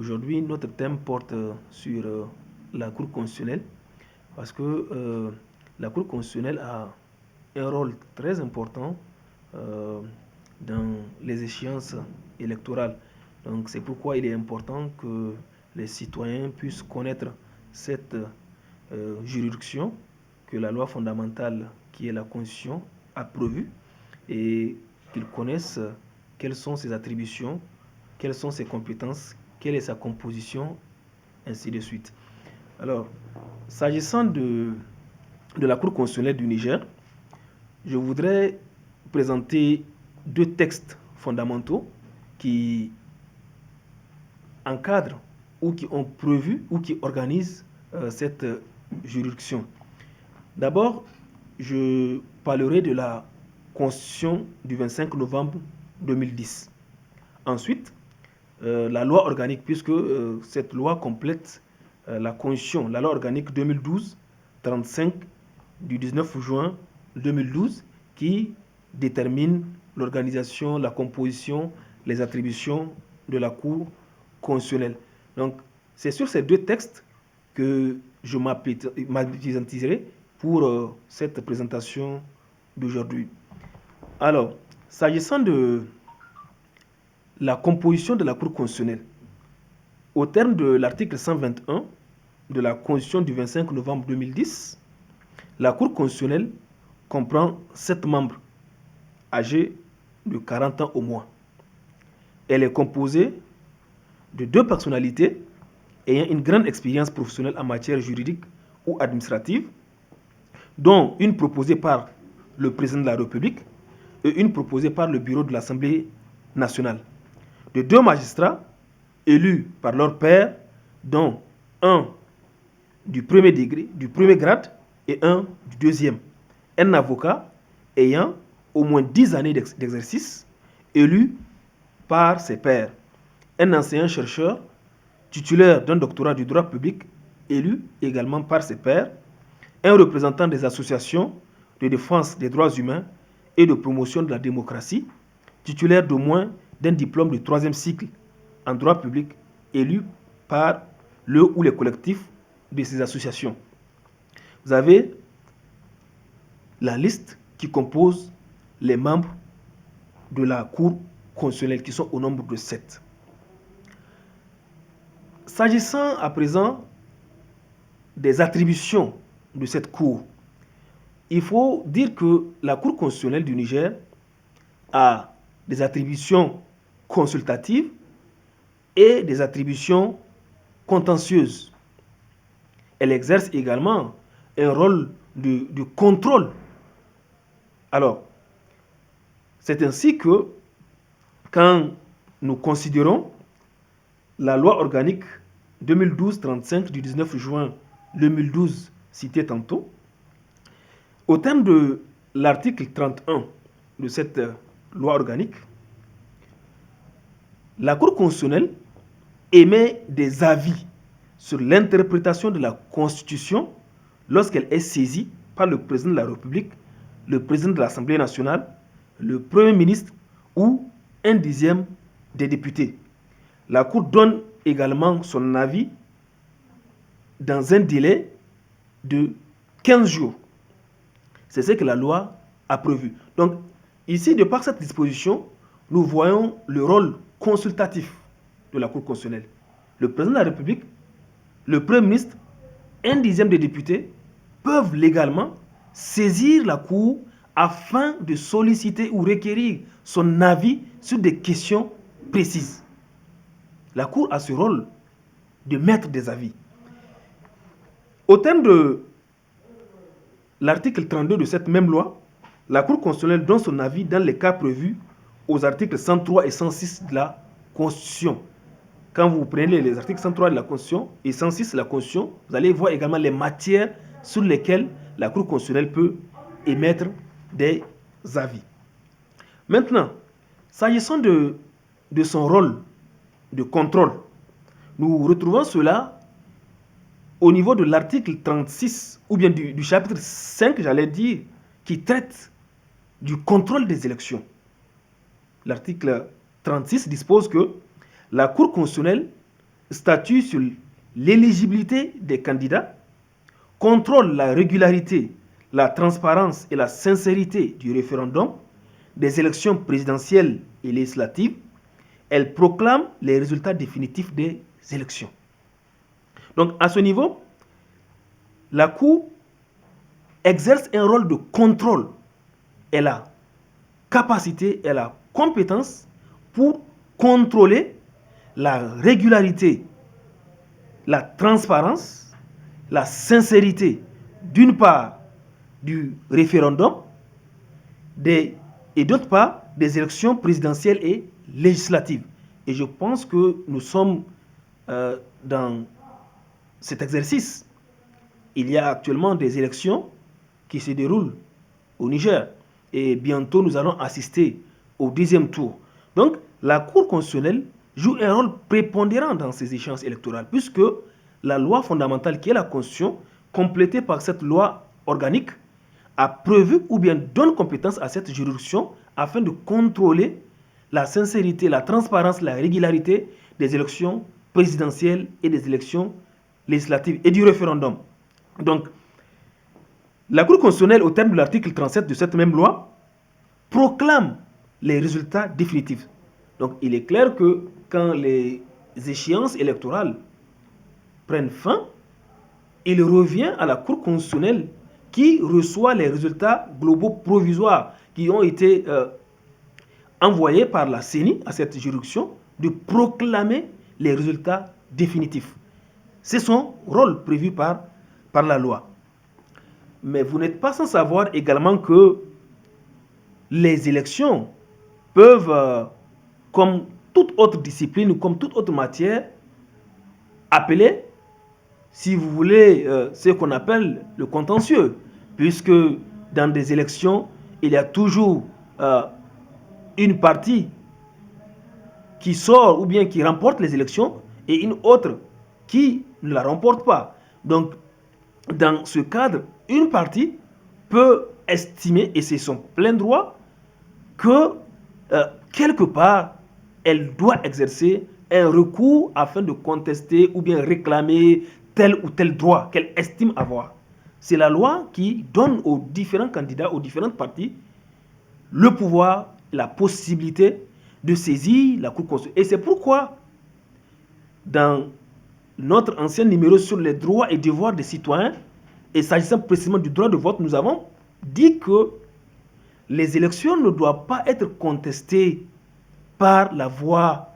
Aujourd'hui, notre thème porte sur la Cour constitutionnelle parce que la Cour constitutionnelle a un rôle très important dans les échéances électorales. Donc c'est pourquoi il est important que les citoyens puissent connaître cette juridiction que la loi fondamentale qui est la Constitution a prévue et qu'ils connaissent quelles sont ses attributions, quelles sont ses compétences, quelle est sa composition, ainsi de suite. Alors, s'agissant de la Cour constitutionnelle du Niger, je voudrais présenter deux textes fondamentaux qui encadrent ou qui ont prévu ou qui organisent cette juridiction. D'abord, je parlerai de la Constitution du 25 novembre 2010. Ensuite, la loi organique, puisque cette loi complète la Constitution, la loi organique 2012-35 du 19 juin 2012, qui détermine l'organisation, la composition, les attributions de la Cour constitutionnelle. Donc, c'est sur ces deux textes que je m'appesantirai pour cette présentation d'aujourd'hui. Alors, s'agissant de la composition de la Cour constitutionnelle, au terme de l'article 121 de la Constitution du 25 novembre 2010, la Cour constitutionnelle comprend 7 membres âgés de 40 ans au moins. Elle est composée de 2 personnalités ayant une grande expérience professionnelle en matière juridique ou administrative, dont une proposée par le président de la République et une proposée par le bureau de l'Assemblée nationale. De 2 magistrats élus par leur pairs, dont un du premier degré, du premier grade et un du deuxième. Un avocat ayant au moins 10 années d'exercice élu par ses pairs. Un enseignant-chercheur titulaire d'un doctorat du droit public élu également par ses pairs. Un représentant des associations de défense des droits humains et de promotion de la démocratie, titulaire d'au moins d'un diplôme de 3e cycle en droit public élu par le ou les collectifs de ces associations. Vous avez la liste qui compose les membres de la Cour constitutionnelle qui sont au nombre de 7. S'agissant à présent des attributions de cette Cour, il faut dire que la Cour constitutionnelle du Niger a des attributions consultatives et des attributions contentieuses. Elle exerce également un rôle de contrôle. Alors, c'est ainsi que quand nous considérons la loi organique 2012-35 du 19 juin 2012 citée tantôt, au terme de l'article 31 de cette loi organique, la Cour constitutionnelle émet des avis sur l'interprétation de la Constitution lorsqu'elle est saisie par le président de la République, le président de l'Assemblée nationale, le Premier ministre ou un dixième des députés. La Cour donne également son avis dans un délai de 15 jours. C'est ce que la loi a prévu. Donc, ici, de par cette disposition, nous voyons le rôle consultatif de la Cour constitutionnelle. Le président de la République, le Premier ministre, un dixième des députés peuvent légalement saisir la Cour afin de solliciter ou requérir son avis sur des questions précises. La Cour a ce rôle de mettre des avis. Au terme de l'article 32 de cette même loi, la Cour constitutionnelle donne son avis dans les cas prévus aux articles 103 et 106 de la Constitution. Quand vous prenez les articles 103 de la Constitution et 106 de la Constitution, vous allez voir également les matières sur lesquelles la Cour constitutionnelle peut émettre des avis. Maintenant, s'agissant de son rôle de contrôle, nous retrouvons cela au niveau de l'article 36, ou bien du chapitre 5, j'allais dire, qui traite du contrôle des élections. L'article 36 dispose que la Cour constitutionnelle statue sur l'éligibilité des candidats, contrôle la régularité, la transparence et la sincérité du référendum, des élections présidentielles et législatives. Elle proclame les résultats définitifs des élections. Donc, à ce niveau, la Cour exerce un rôle de contrôle. Elle a capacité, elle a compétence pour contrôler la régularité, la transparence, la sincérité, d'une part, du référendum et d'autre part, des élections présidentielles et législatives. Et je pense que nous sommes dans cet exercice. Il y a actuellement des élections qui se déroulent au Niger. Et bientôt, nous allons assister au deuxième tour. Donc, la Cour constitutionnelle joue un rôle prépondérant dans ces échéances électorales, puisque la loi fondamentale qui est la Constitution, complétée par cette loi organique, a prévu ou bien donne compétence à cette juridiction afin de contrôler la sincérité, la transparence, la régularité des élections présidentielles et des élections législatives et du référendum. Donc, la Cour constitutionnelle, au terme de l'article 37 de cette même loi, proclame les résultats définitifs. Donc, il est clair que quand les échéances électorales prennent fin, il revient à la Cour constitutionnelle qui reçoit les résultats globaux provisoires qui ont été envoyés par la CENI à cette juridiction de proclamer les résultats définitifs. C'est son rôle prévu par la loi. Mais vous n'êtes pas sans savoir également que les élections peuvent, comme toute autre discipline ou comme toute autre matière, appeler, si vous voulez, ce qu'on appelle le contentieux. Puisque dans des élections, il y a toujours une partie qui sort ou bien qui remporte les élections et une autre qui ne la remporte pas. Donc, dans ce cadre, une partie peut estimer, et c'est son plein droit, que quelque part, elle doit exercer un recours afin de contester ou bien réclamer tel ou tel droit qu'elle estime avoir. C'est la loi qui donne aux différents candidats, aux différentes parties, le pouvoir, la possibilité de saisir la Cour constitutionnelle. Et c'est pourquoi, dans notre ancien numéro sur les droits et devoirs des citoyens, et s'agissant précisément du droit de vote, nous avons dit que les élections ne doivent pas être contestées par la voie,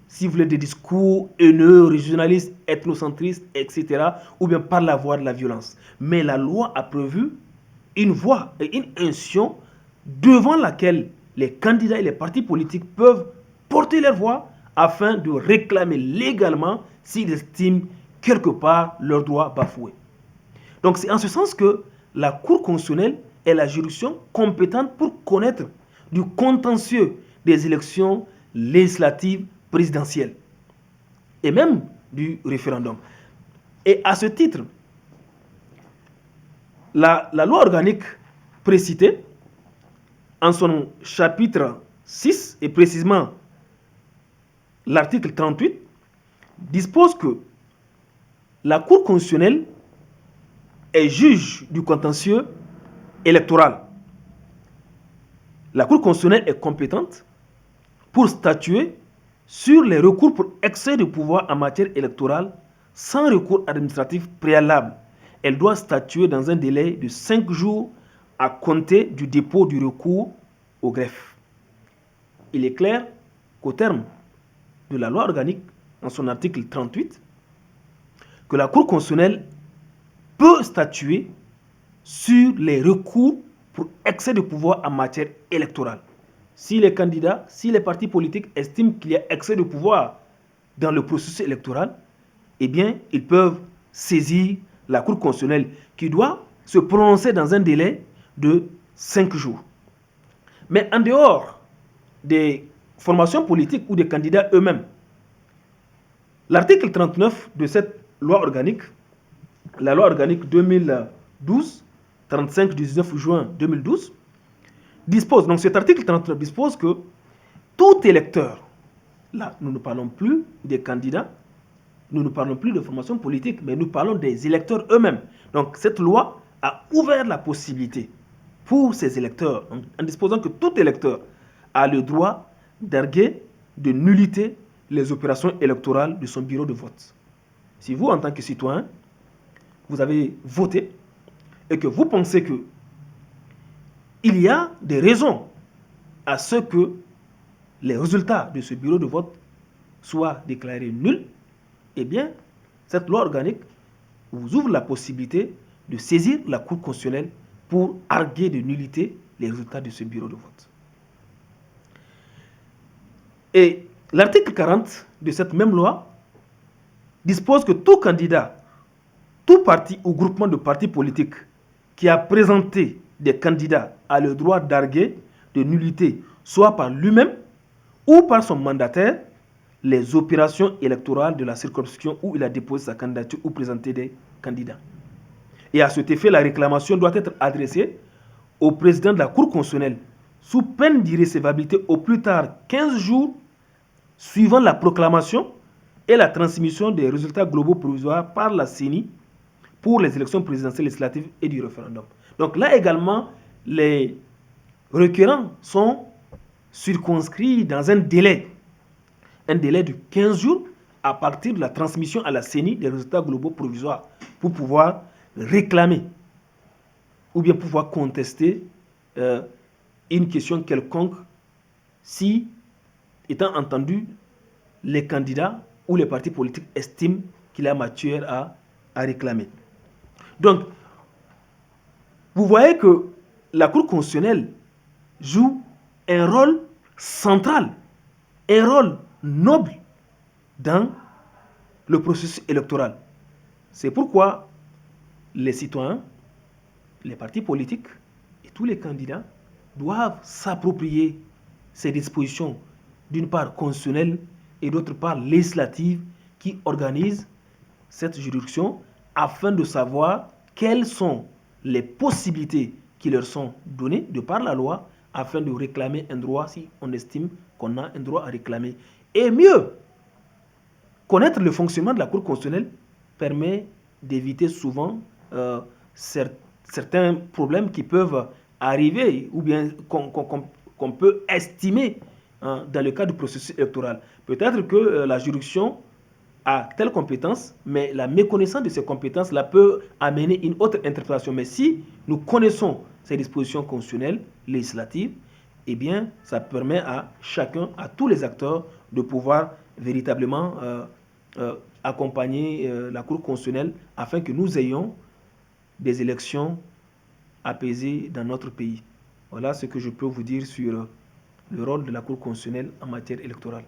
si vous voulez, des discours haineux, régionalistes, ethnocentristes, etc., ou bien par la voie de la violence. Mais la loi a prévu une voie et une institution devant laquelle les candidats et les partis politiques peuvent porter leur voix afin de réclamer légalement s'ils estiment quelque part leurs droits bafoués. Donc c'est en ce sens que la Cour constitutionnelle est la juridiction compétente pour connaître du contentieux des élections législatives présidentielles et même du référendum. Et à ce titre, la loi organique précitée, en son chapitre 6, et précisément l'article 38, dispose que la Cour constitutionnelle est juge du contentieux électoral. La Cour constitutionnelle est compétente pour statuer sur les recours pour excès de pouvoir en matière électorale sans recours administratif préalable. Elle doit statuer dans un délai de 5 jours à compter du dépôt du recours au greffe. Il est clair qu'au terme de la loi organique, en son article 38, que la Cour constitutionnelle peut statuer sur les recours pour excès de pouvoir en matière électorale. Si les candidats, si les partis politiques estiment qu'il y a excès de pouvoir dans le processus électoral, eh bien, ils peuvent saisir la Cour constitutionnelle qui doit se prononcer dans un délai de 5 jours. Mais en dehors des formations politiques ou des candidats eux-mêmes, l'article 39 de cette loi organique, la loi organique 2012-35 du 19 juin 2012, dispose, donc cet article 39 dispose que tout électeur, là nous ne parlons plus des candidats, nous ne parlons plus de formation politique, mais nous parlons des électeurs eux-mêmes. Donc cette loi a ouvert la possibilité pour ces électeurs, en disposant que tout électeur a le droit d'arguer de nullité les opérations électorales de son bureau de vote. Si vous, en tant que citoyen, vous avez voté et que vous pensez que il y a des raisons à ce que les résultats de ce bureau de vote soient déclarés nuls, eh bien, cette loi organique vous ouvre la possibilité de saisir la Cour constitutionnelle pour arguer de nullité les résultats de ce bureau de vote. Et l'article 40 de cette même loi dispose que tout candidat, tout parti ou groupement de partis politiques qui a présenté des candidats a le droit d'arguer de nullité, soit par lui-même ou par son mandataire, les opérations électorales de la circonscription où il a déposé sa candidature ou présenté des candidats. Et à cet effet, la réclamation doit être adressée au président de la Cour constitutionnelle sous peine d'irrécevabilité au plus tard 15 jours suivant la proclamation et la transmission des résultats globaux provisoires par la CENI pour les élections présidentielles, législatives et du référendum. Donc là également, les requérants sont circonscrits dans un délai de 15 jours à partir de la transmission à la CENI des résultats globaux provisoires pour pouvoir réclamer ou bien pouvoir contester une question quelconque si, étant entendu, les candidats ou les partis politiques estiment qu'il y a matière à réclamer. Donc, vous voyez que la Cour constitutionnelle joue un rôle central, un rôle noble dans le processus électoral. C'est pourquoi les citoyens, les partis politiques et tous les candidats doivent s'approprier ces dispositions, d'une part constitutionnelles et d'autre part législatives, qui organisent cette juridiction afin de savoir quelles sont les possibilités qui leur sont données de par la loi afin de réclamer un droit si on estime qu'on a un droit à réclamer. Et mieux, connaître le fonctionnement de la Cour constitutionnelle permet d'éviter souvent certains problèmes qui peuvent arriver ou bien qu'on peut estimer dans le cadre du processus électoral. Peut-être que la juridiction a telle compétence, mais la méconnaissance de ces compétences-là peut amener une autre interprétation. Mais si nous connaissons ces dispositions constitutionnelles, législatives, eh bien, ça permet à chacun, à tous les acteurs, de pouvoir véritablement accompagner la Cour constitutionnelle afin que nous ayons des élections apaisées dans notre pays. Voilà ce que je peux vous dire sur le rôle de la Cour constitutionnelle en matière électorale.